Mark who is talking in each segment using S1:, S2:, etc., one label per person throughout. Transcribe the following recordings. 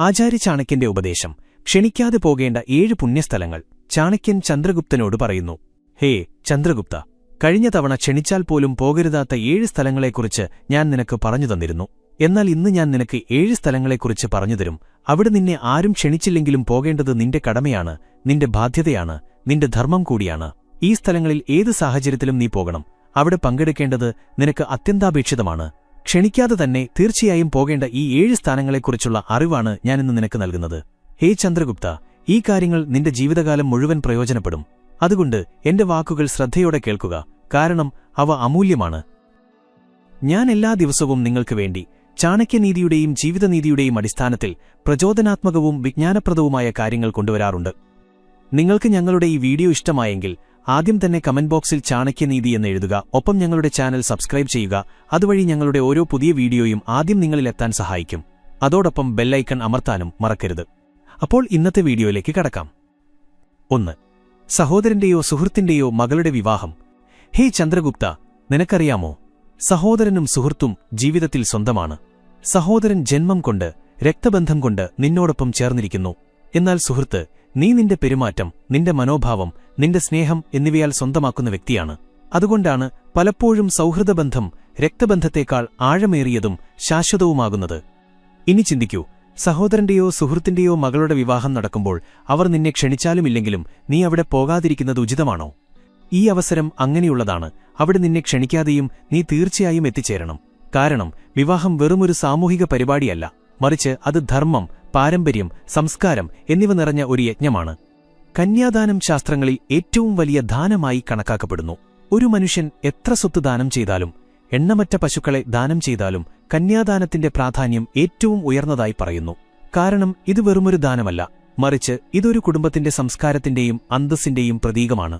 S1: ആചാര്യ ചാണക്യന്റെ ഉപദേശം. ക്ഷണിക്കാതെ പോകേണ്ട 7 പുണ്യസ്ഥലങ്ങൾ. ചാണക്യൻ ചന്ദ്രഗുപ്തനോട് പറയുന്നു. ഹേ ചന്ദ്രഗുപ്ത, കഴിഞ്ഞ തവണ ക്ഷണിച്ചാൽ പോലും പോകരുതാത്ത 7 സ്ഥലങ്ങളെക്കുറിച്ച് ഞാൻ നിനക്ക് പറഞ്ഞു തന്നിരുന്നു. എന്നാൽ ഇന്ന് ഞാൻ നിനക്ക് 7 സ്ഥലങ്ങളെക്കുറിച്ച് പറഞ്ഞുതരും. അവിടെ നിന്നെ ആരും ക്ഷണിച്ചില്ലെങ്കിലും പോകേണ്ടത് നിന്റെ കടമയാണ്, നിന്റെ ബാധ്യതയാണ്, നിന്റെ ധർമ്മം കൂടിയാണ്. ഈ സ്ഥലങ്ങളിൽ ഏത് സാഹചര്യത്തിലും നീ പോകണം. അവിടെ പങ്കെടുക്കേണ്ടത് നിനക്ക് അത്യന്താപേക്ഷിതമാണ്. ക്ഷണിക്കാതെ തന്നെ തീർച്ചയായും പോകേണ്ട ഈ 7 സ്ഥാനങ്ങളെക്കുറിച്ചുള്ള അറിവാണ് ഞാനിന്ന് നിനക്ക് നൽകുന്നത്. ഹേ ചന്ദ്രഗുപ്ത, ഈ കാര്യങ്ങൾ നിന്റെ ജീവിതകാലം മുഴുവൻ പ്രയോജനപ്പെടും. അതുകൊണ്ട് എന്റെ വാക്കുകൾ ശ്രദ്ധയോടെ കേൾക്കുക, കാരണം അവ അമൂല്യമാണ്. ഞാൻ എല്ലാ ദിവസവും നിങ്ങൾക്ക് വേണ്ടി ചാണക്യനീതിയുടെയും ജീവിതനീതിയുടെയും അടിസ്ഥാനത്തിൽ പ്രചോദനാത്മകവും വിജ്ഞാനപ്രദവുമായ കാര്യങ്ങൾ കൊണ്ടുവരാറുണ്ട്. നിങ്ങൾക്ക് ഞങ്ങളുടെ ഈ വീഡിയോ ഇഷ്ടമായെങ്കിൽ ആദ്യം തന്നെ കമന്റ് ബോക്സിൽ ചാണക്യനീതി എന്ന് എഴുതുക. ഒപ്പം ഞങ്ങളുടെ ചാനൽ സബ്സ്ക്രൈബ് ചെയ്യുക. അതുവഴി ഞങ്ങളുടെ ഓരോ പുതിയ വീഡിയോയും ആദ്യം നിങ്ങളിലെത്താൻ സഹായിക്കും. അതോടൊപ്പം ബെല്ലൈക്കൺ അമർത്താനും മറക്കരുത്. അപ്പോൾ ഇന്നത്തെ വീഡിയോയിലേക്ക് കടക്കാം. 1. സഹോദരന്റെയോ സുഹൃത്തിന്റെയോ മകളുടെ വിവാഹം. ഹേ ചന്ദ്രഗുപ്ത, നിനക്കറിയാമോ, സഹോദരനും സുഹൃത്തും ജീവിതത്തിൽ സ്വന്തമാണ്. സഹോദരൻ ജന്മം കൊണ്ട്, രക്തബന്ധം കൊണ്ട് നിന്നോടൊപ്പം ചേർന്നിരിക്കുന്നു. എന്നാൽ സുഹൃത്ത്, നീ നിന്റെ പെരുമാറ്റം, നിന്റെ മനോഭാവം, നിന്റെ സ്നേഹം എന്നിവയാൽ സ്വന്തമാക്കുന്ന വ്യക്തിയാണ്. അതുകൊണ്ടാണ് പലപ്പോഴും സൗഹൃദബന്ധം രക്തബന്ധത്തേക്കാൾ ആഴമേറിയതും ശാശ്വതവുമാകുന്നത്. ഇനി ചിന്തിക്കൂ, സഹോദരന്റെയോ സുഹൃത്തിന്റെയോ മകളുടെ വിവാഹം നടക്കുമ്പോൾ അവർ നിന്നെ ക്ഷണിച്ചാലുമില്ലെങ്കിലും നീ അവിടെ പോകാതിരിക്കുന്നത് ഉചിതമാണോ? ഈ അവസരം അങ്ങനെയുള്ളതാണ്. അവിടെ നിന്നെ ക്ഷണിക്കാതെയും നീ തീർച്ചയായും എത്തിച്ചേരണം. കാരണം വിവാഹം വെറുമൊരു സാമൂഹിക പരിപാടിയല്ല, മറിച്ച് അത് ധർമ്മം, പാരമ്പര്യം, സംസ്കാരം എന്നിവ നിറഞ്ഞ ഒരു യജ്ഞമാണ്. കന്യാദാനം ശാസ്ത്രങ്ങളിൽ ഏറ്റവും വലിയ ദാനമായി കണക്കാക്കപ്പെടുന്നു. ഒരു മനുഷ്യൻ എത്ര സ്വത്ത് ദാനം ചെയ്താലും, എണ്ണമറ്റ പശുക്കളെ ദാനം ചെയ്താലും കന്യാദാനത്തിന്റെ പ്രാധാന്യം ഏറ്റവും ഉയർന്നതായി പറയുന്നു. കാരണം ഇത് വെറുമൊരു ദാനമല്ല, മറിച്ച് ഇതൊരു കുടുംബത്തിന്റെ സംസ്കാരത്തിന്റെയും അന്തസ്സിന്റെയും പ്രതീകമാണ്.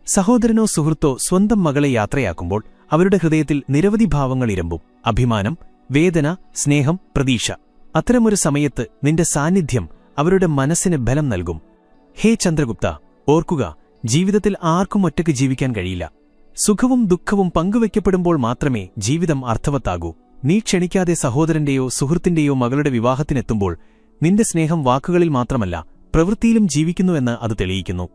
S1: സഹോദരനോ സുഹൃത്തോ സ്വന്തം മകളെ യാത്രയാക്കുമ്പോൾ അവരുടെ ഹൃദയത്തിൽ നിരവധി ഭാവങ്ങൾ ഇരമ്പും. അഭിമാനം, വേദന, സ്നേഹം, പ്രതീക്ഷ. അത്തരമൊരു സമയത്ത് നിന്റെ സാന്നിധ്യം അവരുടെ മനസ്സിന് ബലം നൽകും. ഹേ ചന്ദ്രഗുപ്ത, ഓർക്കുക, ജീവിതത്തിൽ ആർക്കും ഒറ്റയ്ക്ക് ജീവിക്കാൻ കഴിയില്ല. സുഖവും ദുഃഖവും പങ്കുവയ്ക്കപ്പെടുമ്പോൾ മാത്രമേ ജീവിതം അർത്ഥവത്താകൂ. നീ ക്ഷണിക്കാതെ സഹോദരന്റെയോ സുഹൃത്തിന്റെയോ മകളുടെ വിവാഹത്തിനെത്തുമ്പോൾ നിന്റെ സ്നേഹം വാക്കുകളിൽ മാത്രമല്ല, പ്രവൃത്തിയിലും ജീവിക്കുന്നുവെന്ന് അത് തെളിയിക്കുന്നു.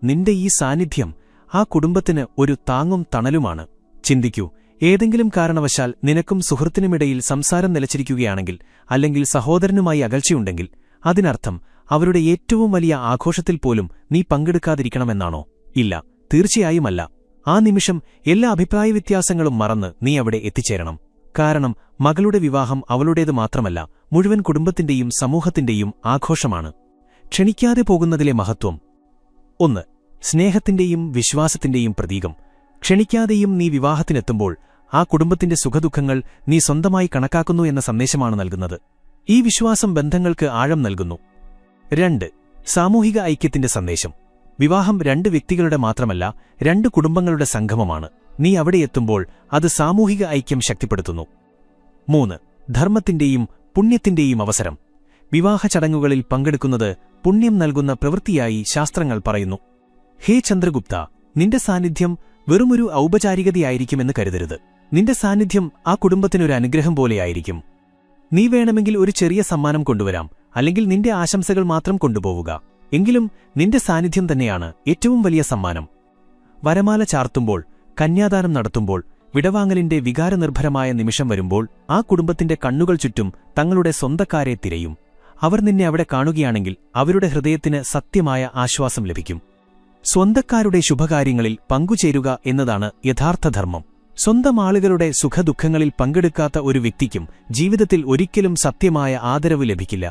S1: നിന്റെ ഈ സാന്നിധ്യം ആ കുടുംബത്തിന് ഒരു താങ്ങും തണലുമാണ്. ചിന്തിക്കൂ, ഏതെങ്കിലും കാരണവശാൽ നിനക്കും സുഹൃത്തിനുമിടയിൽ സംസാരം നിലച്ചിരിക്കുകയാണെങ്കിൽ, അല്ലെങ്കിൽ സഹോദരനുമായി അകൽച്ചയുണ്ടെങ്കിൽ, അതിനർത്ഥം അവരുടെ ഏറ്റവും വലിയ ആഘോഷത്തിൽ പോലും നീ പങ്കെടുക്കാതിരിക്കണമെന്നാണോ? ഇല്ല, തീർച്ചയായുമല്ല. ആ നിമിഷം എല്ലാ അഭിപ്രായവ്യത്യാസങ്ങളും മറന്ന് നീ അവിടെ എത്തിച്ചേരണം. കാരണം മകളുടെ വിവാഹം അവളുടേത് മാത്രമല്ല, മുഴുവൻ കുടുംബത്തിന്റെയും സമൂഹത്തിന്റെയും ആഘോഷമാണ്. ക്ഷണിക്കാതെ പോകുന്നതിലെ മഹത്വം. 1. സ്നേഹത്തിന്റെയും വിശ്വാസത്തിന്റെയും പ്രതീകം. ക്ഷണിക്കാതെയും നീ വിവാഹത്തിനെത്തുമ്പോൾ ആ കുടുംബത്തിന്റെ സുഖദുഃഖങ്ങൾ നീ സ്വന്തമായി കണക്കാക്കുന്നു എന്ന സന്ദേശമാണ് നൽകുന്നത്. ഈ വിശ്വാസം ബന്ധങ്ങൾക്ക് ആഴം നൽകുന്നു. 2. സാമൂഹിക ഐക്യത്തിന്റെ സന്ദേശം. വിവാഹം 2 വ്യക്തികളുടെ മാത്രമല്ല, 2 കുടുംബങ്ങളുടെ സംഗമമാണ്. നീ അവിടെ എത്തുമ്പോൾ അത് സാമൂഹിക ഐക്യം ശക്തിപ്പെടുത്തുന്നു. 3. ധർമ്മത്തിന്റെയും പുണ്യത്തിന്റെയും അവസരം. വിവാഹ ചടങ്ങുകളിൽ പങ്കെടുക്കുന്നത് പുണ്യം നൽകുന്ന പ്രവൃത്തിയായി ശാസ്ത്രങ്ങൾ പറയുന്നു. ഹേ ചന്ദ്രഗുപ്ത, നിന്റെ സാന്നിധ്യം വെറുമൊരു ഔപചാരികതയായിരിക്കുമെന്ന് കരുതരുത്. നിന്റെ സാന്നിധ്യം ആ കുടുംബത്തിനൊരു അനുഗ്രഹം പോലെയായിരിക്കും. നീ വേണമെങ്കിൽ ഒരു ചെറിയ സമ്മാനം കൊണ്ടുവരാം, അല്ലെങ്കിൽ നിന്റെ ആശംസകൾ മാത്രം കൊണ്ടുപോവുക. എങ്കിലും നിന്റെ സാന്നിധ്യം തന്നെയാണ് ഏറ്റവും വലിയ സമ്മാനം. വരമാല ചാർത്തുമ്പോൾ, കന്യാദാനം നടത്തുമ്പോൾ, വിടവാങ്ങലിന്റെ വികാരനിർഭരമായ നിമിഷം വരുമ്പോൾ ആ കുടുംബത്തിന്റെ കണ്ണുകൾ ചുറ്റും തങ്ങളുടെ സ്വന്തക്കാരെ തിരയും. അവർ നിന്നെ അവിടെ കാണുകയാണെങ്കിൽ അവരുടെ ഹൃദയത്തിന് സത്യമായ ആശ്വാസം ലഭിക്കും. സ്വന്തക്കാരുടെ ശുഭകാര്യങ്ങളിൽ പങ്കുചേരുക എന്നതാണ് യഥാർത്ഥ ധർമ്മം. സ്വന്തം ആളുകളുടെ സുഖദുഃഖങ്ങളിൽ പങ്കെടുക്കാത്ത ഒരു വ്യക്തിക്കും ജീവിതത്തിൽ ഒരിക്കലും സത്യമായ ആദരവ് ലഭിക്കില്ല.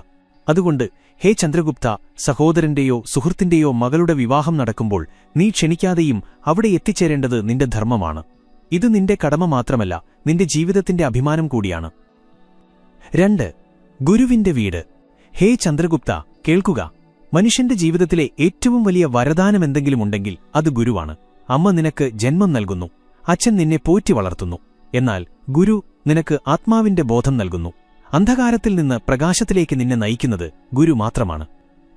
S1: അതുകൊണ്ട് ഹേ ചന്ദ്രഗുപ്ത, സഹോദരന്റെയോ സുഹൃത്തിന്റെയോ മകളുടെ വിവാഹം നടക്കുമ്പോൾ നീ ക്ഷണിക്കാതെയും അവിടെ എത്തിച്ചേരേണ്ടത് നിന്റെ ധർമ്മമാണ്. ഇത് നിന്റെ കടമ മാത്രമല്ല, നിന്റെ ജീവിതത്തിന്റെ അഭിമാനം കൂടിയാണ്. 2. ഗുരുവിന്റെ വീട്. ഹേ ചന്ദ്രഗുപ്ത, കേൾക്കുക, മനുഷ്യന്റെ ജീവിതത്തിലെ ഏറ്റവും വലിയ വരദാനമെന്തെങ്കിലുമുണ്ടെങ്കിൽ അത് ഗുരുവാണ്. അമ്മ നിനക്ക് ജന്മം നൽകുന്നു, അച്ഛൻ നിന്നെ പോറ്റി വളർത്തുന്നു. എന്നാൽ ഗുരു നിനക്ക് ആത്മാവിന്റെ ബോധം നൽകുന്നു. അന്ധകാരത്തിൽ നിന്ന് പ്രകാശത്തിലേക്ക് നിന്നെ നയിക്കുന്നത് ഗുരു മാത്രമാണ്.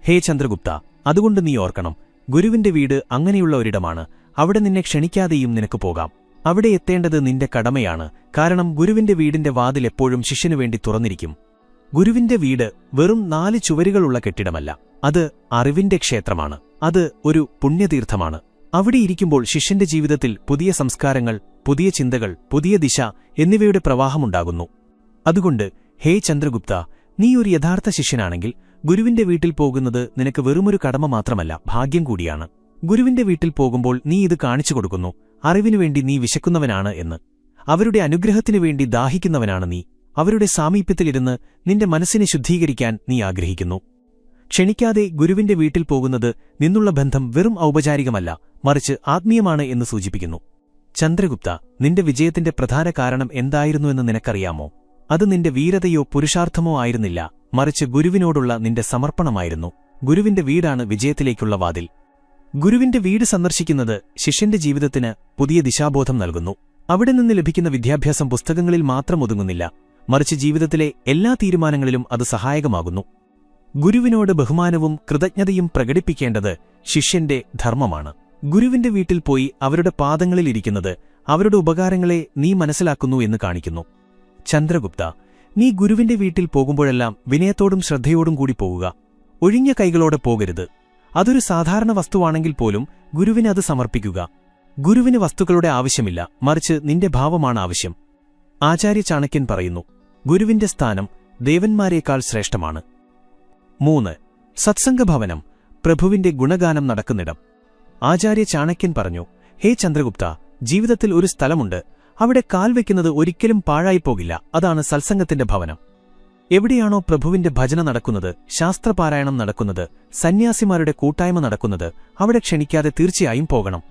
S1: ഹേ ചന്ദ്രഗുപ്ത, അതുകൊണ്ട് നീ ഓർക്കണം, ഗുരുവിന്റെ വീട് അങ്ങനെയുള്ള ഒരിടമാണ്. അവിടെ നിന്നെ ക്ഷണിക്കാതെയും നിനക്ക് പോകാം. അവിടെ എത്തേണ്ടത് നിന്റെ കടമയാണ്. കാരണം ഗുരുവിന്റെ വീടിന്റെ വാതിൽ എപ്പോഴും ശിഷ്യനുവേണ്ടി തുറന്നിരിക്കും. ഗുരുവിന്റെ വീട് വെറും 4 ചുവരുകളുള്ള കെട്ടിടമല്ല, അത് അറിവിന്റെ ക്ഷേത്രമാണ്. അത് ഒരു പുണ്യതീർത്ഥമാണ്. അവിടെ ഇരിക്കുമ്പോൾ ശിഷ്യന്റെ ജീവിതത്തിൽ പുതിയ സംസ്കാരങ്ങൾ, പുതിയ ചിന്തകൾ, പുതിയ ദിശ എന്നിവയുടെ പ്രവാഹമുണ്ടാകുന്നു. അതുകൊണ്ട് ഹേ ചന്ദ്രഗുപ്ത, നീ ഒരു യഥാർത്ഥ ശിഷ്യനാണെങ്കിൽ ഗുരുവിന്റെ വീട്ടിൽ പോകുന്നത് നിനക്ക് വെറുമൊരു കടമ മാത്രമല്ല, ഭാഗ്യം കൂടിയാണ്. ഗുരുവിന്റെ വീട്ടിൽ പോകുമ്പോൾ നീ ഇത് കാണിച്ചു കൊടുക്കുന്നു: അറിവിനുവേണ്ടി നീ വിശക്കുന്നവനാണ് എന്ന്. അവരുടെ അനുഗ്രഹത്തിനുവേണ്ടി ദാഹിക്കുന്നവനാണ് നീ. അവരുടെ സാമീപ്യത്തിലിരുന്ന് നിന്റെ മനസ്സിനെ ശുദ്ധീകരിക്കാൻ നീ ആഗ്രഹിക്കുന്നു. ക്ഷണിക്കാതെ ഗുരുവിന്റെ വീട്ടിൽ പോകുന്നത് നിന്നുള്ള ബന്ധം വെറും ഔപചാരികമല്ല, മറിച്ച് ആത്മീയമാണ് എന്ന് സൂചിപ്പിക്കുന്നു. ചന്ദ്രഗുപ്ത, നിന്റെ വിജയത്തിന്റെ പ്രധാന കാരണം എന്തായിരുന്നുവെന്ന് നിനക്കറിയാമോ? അത് നിന്റെ വീരതയോ പുരുഷാർത്ഥമോ ആയിരുന്നില്ല, മറിച്ച് ഗുരുവിനോടുള്ള നിന്റെ സമർപ്പണമായിരുന്നു. ഗുരുവിന്റെ വീടാണ് വിജയത്തിലേക്കുള്ള വാതിൽ. ഗുരുവിന്റെ വീട് സന്ദർശിക്കുന്നത് ശിഷ്യന്റെ ജീവിതത്തിന് പുതിയ ദിശാബോധം നൽകുന്നു. അവിടെ നിന്ന് ലഭിക്കുന്ന വിദ്യാഭ്യാസം പുസ്തകങ്ങളിൽ മാത്രം ഒതുങ്ങുന്നില്ല, മറിച്ച് ജീവിതത്തിലെ എല്ലാ തീരുമാനങ്ങളിലും അത് സഹായകമാകുന്നു. ഗുരുവിനോട് ബഹുമാനവും കൃതജ്ഞതയും പ്രകടിപ്പിക്കേണ്ടത് ശിഷ്യന്റെ ധർമ്മമാണ്. ഗുരുവിന്റെ വീട്ടിൽ പോയി അവരുടെ പാദങ്ങളിലിരിക്കുന്നത് അവരുടെ ഉപകാരങ്ങളെ നീ മനസ്സിലാക്കുന്നു എന്ന് കാണിക്കുന്നു. ചന്ദ്രഗുപ്ത, നീ ഗുരുവിന്റെ വീട്ടിൽ പോകുമ്പോഴെല്ലാം വിനയത്തോടും ശ്രദ്ധയോടും കൂടി പോകുക. ഒഴിഞ്ഞ കൈകളോടെ പോകരുത്. അതൊരു സാധാരണ വസ്തുവാണെങ്കിൽ പോലും ഗുരുവിന് അത് സമർപ്പിക്കുക. ഗുരുവിന് വസ്തുക്കളുടെ ആവശ്യമില്ല, മറിച്ച് നിന്റെ ഭാവമാണ് ആവശ്യം. ആചാര്യ ചാണക്യൻ പറയുന്നു, ഗുരുവിന്റെ സ്ഥാനം ദേവന്മാരേക്കാൾ ശ്രേഷ്ഠമാണ്. 3. സത്സംഗഭവനം, പ്രഭുവിന്റെ ഗുണഗാനം നടക്കുന്നിടം. ആചാര്യ ചാണക്യൻ പറഞ്ഞു, ഹേ ചന്ദ്രഗുപ്ത, ജീവിതത്തിൽ ഒരു സ്ഥലമുണ്ട്, അവിടെ കാൽ വയ്ക്കുന്നത് ഒരിക്കലും പാഴായിപ്പോകില്ല. അതാണ് സത്സംഗത്തിന്റെ ഭവനം. എവിടെയാണോ പ്രഭുവിന്റെ ഭജന നടക്കുന്നത്, ശാസ്ത്രപാരായണം നടക്കുന്നത്, സന്യാസിമാരുടെ കൂട്ടായ്മ നടക്കുന്നത്, അവിടെ ക്ഷണിക്കാതെ തീർച്ചയായും പോകണം.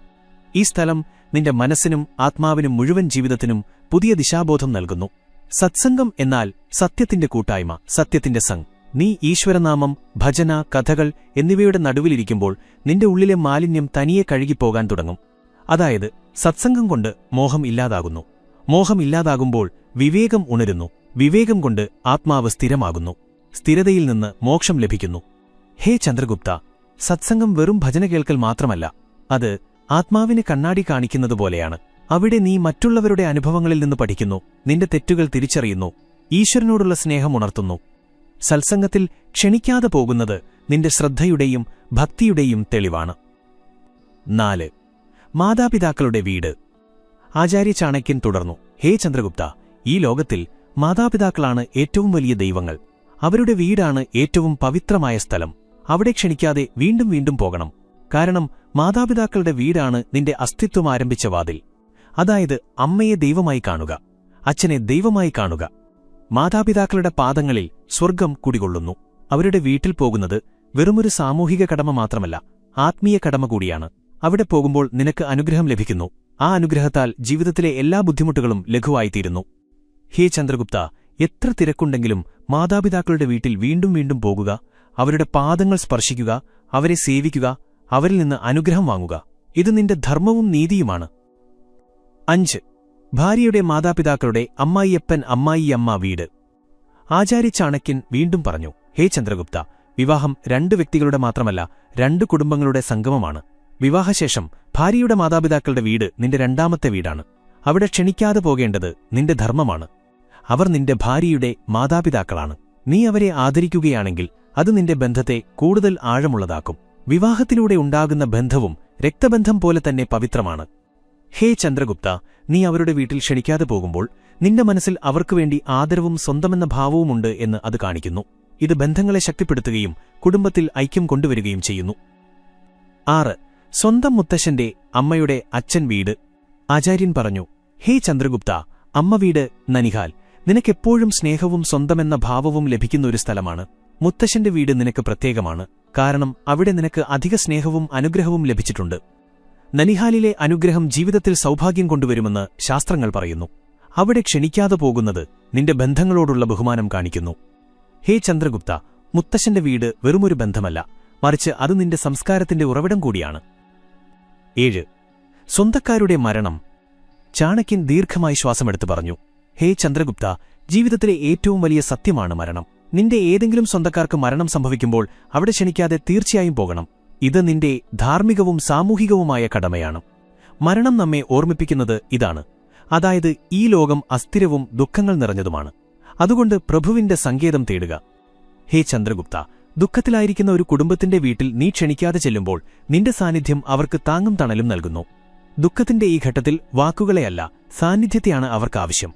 S1: ഈ സ്ഥലം നിന്റെ മനസ്സിനും ആത്മാവിനും മുഴുവൻ ജീവിതത്തിനും പുതിയ ദിശാബോധം നൽകുന്നു. സത്സംഗം എന്നാൽ സത്യത്തിന്റെ കൂട്ടായ്മ, സത്യത്തിന്റെ സംഗ്. നീ ഈശ്വരനാമം, ഭജന, കഥകൾ എന്നിവയുടെ നടുവിലിരിക്കുമ്പോൾ നിന്റെ ഉള്ളിലെ മാലിന്യം തനിയെ കഴുകിപ്പോകാൻ തുടങ്ങും. അതായത് സത്സംഗം കൊണ്ട് മോഹം ഇല്ലാതാകുന്നു. മോഹം ഇല്ലാതാകുമ്പോൾ വിവേകം ഉണരുന്നു. വിവേകം കൊണ്ട് ആത്മാവ് സ്ഥിരമാകുന്നു. സ്ഥിരതയിൽ നിന്ന് മോക്ഷം ലഭിക്കുന്നു. ഹേ ചന്ദ്രഗുപ്ത, സത്സംഗം വെറും ഭജന കേൾക്കൽ മാത്രമല്ല, അത് ആത്മാവിന് കണ്ണാടി കാണിക്കുന്നതുപോലെയാണ്. അവിടെ നീ മറ്റുള്ളവരുടെ അനുഭവങ്ങളിൽ നിന്ന് പഠിക്കുന്നു, നിന്റെ തെറ്റുകൾ തിരിച്ചറിയുന്നു, ഈശ്വരനോടുള്ള സ്നേഹം ഉണർത്തുന്നു. സത്സംഗത്തിൽ ക്ഷണിക്കാതെ പോകുന്നത് നിന്റെ ശ്രദ്ധയുടെയും ഭക്തിയുടെയും തെളിവാണ്. 4. മാതാപിതാക്കളുടെ വീട്. ആചാര്യ ചാണക്യൻ തുടർന്നു, ഹേ ചന്ദ്രഗുപ്ത, ഈ ലോകത്തിൽ മാതാപിതാക്കളാണ് ഏറ്റവും വലിയ ദൈവങ്ങൾ. അവരുടെ വീടാണ് ഏറ്റവും പവിത്രമായ സ്ഥലം. അവിടെ ക്ഷണിക്കാതെ വീണ്ടും വീണ്ടും പോകണം. കാരണം മാതാപിതാക്കളുടെ വീടാണ് നിന്റെ അസ്തിത്വം ആരംഭിച്ച വാതിൽ. അതായത് അമ്മയെ ദൈവമായി കാണുക, അച്ഛനെ ദൈവമായി കാണുക. മാതാപിതാക്കളുടെ പാദങ്ങളിൽ സ്വർഗം കുടികൊള്ളുന്നു. അവരുടെ വീട്ടിൽ പോകുന്നത് വെറുമൊരു സാമൂഹിക കടമ മാത്രമല്ല, ആത്മീയ കടമ കൂടിയാണ്. അവിടെ പോകുമ്പോൾ നിനക്ക് അനുഗ്രഹം ലഭിക്കുന്നു. ആ അനുഗ്രഹത്താൽ ജീവിതത്തിലെ എല്ലാ ബുദ്ധിമുട്ടുകളും ലഘുവായിത്തീരുന്നു. ഹേ ചന്ദ്രഗുപ്ത, എത്ര തിരക്കുണ്ടെങ്കിലും മാതാപിതാക്കളുടെ വീട്ടിൽ വീണ്ടും വീണ്ടും പോകുക, അവരുടെ പാദങ്ങൾ സ്പർശിക്കുക, അവരെ സേവിക്കുക, അവരിൽ നിന്ന് അനുഗ്രഹം വാങ്ങുക. ഇത് നിന്റെ ധർമ്മവും നീതിയുമാണ്. 5. ഭാര്യയുടെ മാതാപിതാക്കളുടെ അമ്മായിയപ്പൻ അമ്മായിയമ്മ വീട്. ആചാര്യ ചാണക്യൻ വീണ്ടും പറഞ്ഞു, ഹേ ചന്ദ്രഗുപ്ത, വിവാഹം 2 വ്യക്തികളുടെ മാത്രമല്ല, 2 കുടുംബങ്ങളുടെ സംഗമമാണ്. വിവാഹശേഷം ഭാര്യയുടെ മാതാപിതാക്കളുടെ വീട് നിന്റെ രണ്ടാമത്തെ വീടാണ്. അവിടെ ക്ഷണിക്കാതെ പോകേണ്ടത് നിന്റെ ധർമ്മമാണ്. അവർ നിന്റെ ഭാര്യയുടെ മാതാപിതാക്കളാണ്. നീ അവരെ ആദരിക്കുകയാണെങ്കിൽ അത് നിന്റെ ബന്ധത്തെ കൂടുതൽ ആഴമുള്ളതാക്കും. വിവാഹത്തിലൂടെ ഉണ്ടാകുന്ന ബന്ധവും രക്തബന്ധം പോലെ തന്നെ പവിത്രമാണ്. ഹേ ചന്ദ്രഗുപ്ത, നീ അവരുടെ വീട്ടിൽ ക്ഷണിക്കാതെ പോകുമ്പോൾ നിന്റെ മനസ്സിൽ അവർക്കുവേണ്ടി ആദരവും സ്വന്തമെന്ന ഭാവവുമുണ്ട് എന്ന് അത് കാണിക്കുന്നു. ഇത് ബന്ധങ്ങളെ ശക്തിപ്പെടുത്തുകയും കുടുംബത്തിൽ ഐക്യം കൊണ്ടുവരികയും ചെയ്യുന്നു. 6. സ്വന്തം മുത്തശ്ശന്റെ അമ്മയുടെ അച്ഛൻ വീട്. ആചാര്യൻ പറഞ്ഞു, ഹേ ചന്ദ്രഗുപ്ത, അമ്മ വീട് നനിഹാൽ നിനക്കെപ്പോഴും സ്നേഹവും സ്വന്തമെന്ന ഭാവവും ലഭിക്കുന്ന ഒരു സ്ഥലമാണ്. മുത്തശ്ശന്റെ വീട് നിനക്ക് പ്രത്യേകമാണ്, കാരണം അവിടെ നിനക്ക് അധിക സ്നേഹവും അനുഗ്രഹവും ലഭിച്ചിട്ടുണ്ട്. നനിഹാലിലെ അനുഗ്രഹം ജീവിതത്തിൽ സൗഭാഗ്യം കൊണ്ടുവരുമെന്ന് ശാസ്ത്രങ്ങൾ പറയുന്നു. അവിടെ ക്ഷണിക്കാതെ പോകുന്നത് നിന്റെ ബന്ധങ്ങളോടുള്ള ബഹുമാനം കാണിക്കുന്നു. ഹേ ചന്ദ്രഗുപ്ത, മുത്തശ്ശന്റെ വീട് വെറുമൊരു ബന്ധമല്ല, മറിച്ച് അത് നിന്റെ സംസ്കാരത്തിന്റെ ഉറവിടം കൂടിയാണ്. 7. സ്വന്തക്കാരുടെ മരണം. ചാണക്യൻ ദീർഘമായി ശ്വാസമെടുത്ത് പറഞ്ഞു, ഹേ ചന്ദ്രഗുപ്ത, ജീവിതത്തിലെ ഏറ്റവും വലിയ സത്യമാണ് മരണം. നിന്റെ ഏതെങ്കിലും സ്വന്തക്കാർക്ക് മരണം സംഭവിക്കുമ്പോൾ അവിടെ ക്ഷണിക്കാതെ തീർച്ചയായും പോകണം. ഇത് നിന്റെ ധാർമ്മികവും സാമൂഹികവുമായ കടമയാണ്. മരണം നമ്മെ ഓർമ്മിപ്പിക്കുന്നത് ഇതാണ്. അതായത് ഈ ലോകം അസ്ഥിരവും ദുഃഖങ്ങൾ നിറഞ്ഞതുമാണ്. അതുകൊണ്ട് പ്രഭുവിന്റെ സങ്കേതം തേടുക. ഹേ ചന്ദ്രഗുപ്ത, ദുഃഖത്തിലായിരിക്കുന്ന ഒരു കുടുംബത്തിന്റെ വീട്ടിൽ നീ ക്ഷണിക്കാതെ ചെല്ലുമ്പോൾ നിന്റെ സാന്നിധ്യം അവർക്ക് താങ്ങും തണലും നൽകുന്നു. ദുഃഖത്തിന്റെ ഈ ഘട്ടത്തിൽ വാക്കുകളെയല്ല, സാന്നിധ്യത്തെയാണ് അവർക്കാവശ്യം.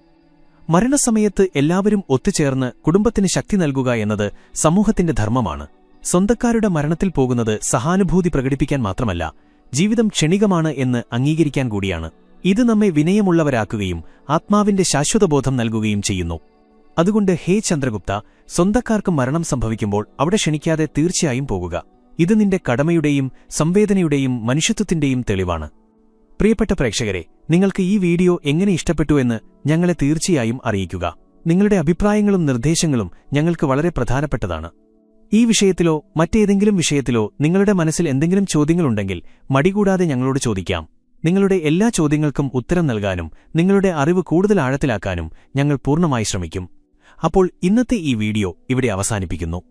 S1: മരണസമയത്ത് എല്ലാവരും ഒത്തുചേർന്ന് കുടുംബത്തിന് ശക്തി നൽകുക എന്നത് സമൂഹത്തിന്റെ ധർമ്മമാണ്. സ്വന്തക്കാരുടെ മരണത്തിൽ പോകുന്നത് സഹാനുഭൂതി പ്രകടിപ്പിക്കാൻ മാത്രമല്ല, ജീവിതം ക്ഷണികമാണ് എന്ന് അംഗീകരിക്കാൻ കൂടിയാണ്. ഇത് നമ്മെ വിനയമുള്ളവരാക്കുകയും ആത്മാവിന്റെ ശാശ്വതബോധം നൽകുകയും ചെയ്യുന്നു. അതുകൊണ്ട് ഹേ ചന്ദ്രഗുപ്ത, സ്വന്തക്കാർക്ക് മരണം സംഭവിക്കുമ്പോൾ അവിടെ ക്ഷണിക്കാതെ തീർച്ചയായും പോകുക. ഇത് നിന്റെ കടമയുടെയും സംവേദനയുടെയും മനുഷ്യത്വത്തിന്റെയും തെളിവാണ്. പ്രിയപ്പെട്ട പ്രേക്ഷകരെ, നിങ്ങൾക്ക് ഈ വീഡിയോ എങ്ങനെ ഇഷ്ടപ്പെട്ടുവെന്ന് ഞങ്ങളെ തീർച്ചയായും അറിയിക്കുക. നിങ്ങളുടെ അഭിപ്രായങ്ങളും നിർദ്ദേശങ്ങളും ഞങ്ങൾക്ക് വളരെ പ്രധാനപ്പെട്ടതാണ്. ഈ വിഷയത്തിലോ മറ്റേതെങ്കിലും വിഷയത്തിലോ നിങ്ങളുടെ മനസ്സിൽ എന്തെങ്കിലും ചോദ്യങ്ങളുണ്ടെങ്കിൽ മടികൂടാതെ ഞങ്ങളോട് ചോദിക്കാം. നിങ്ങളുടെ എല്ലാ ചോദ്യങ്ങൾക്കും ഉത്തരം നൽകാനും നിങ്ങളുടെ അറിവ് കൂടുതൽ ആഴത്തിലാക്കാനും ഞങ്ങൾ പൂർണ്ണമായി ശ്രമിക്കും. അപ്പോൾ ഇന്നത്തെ ഈ വീഡിയോ ഇവിടെ അവസാനിപ്പിക്കുന്നു.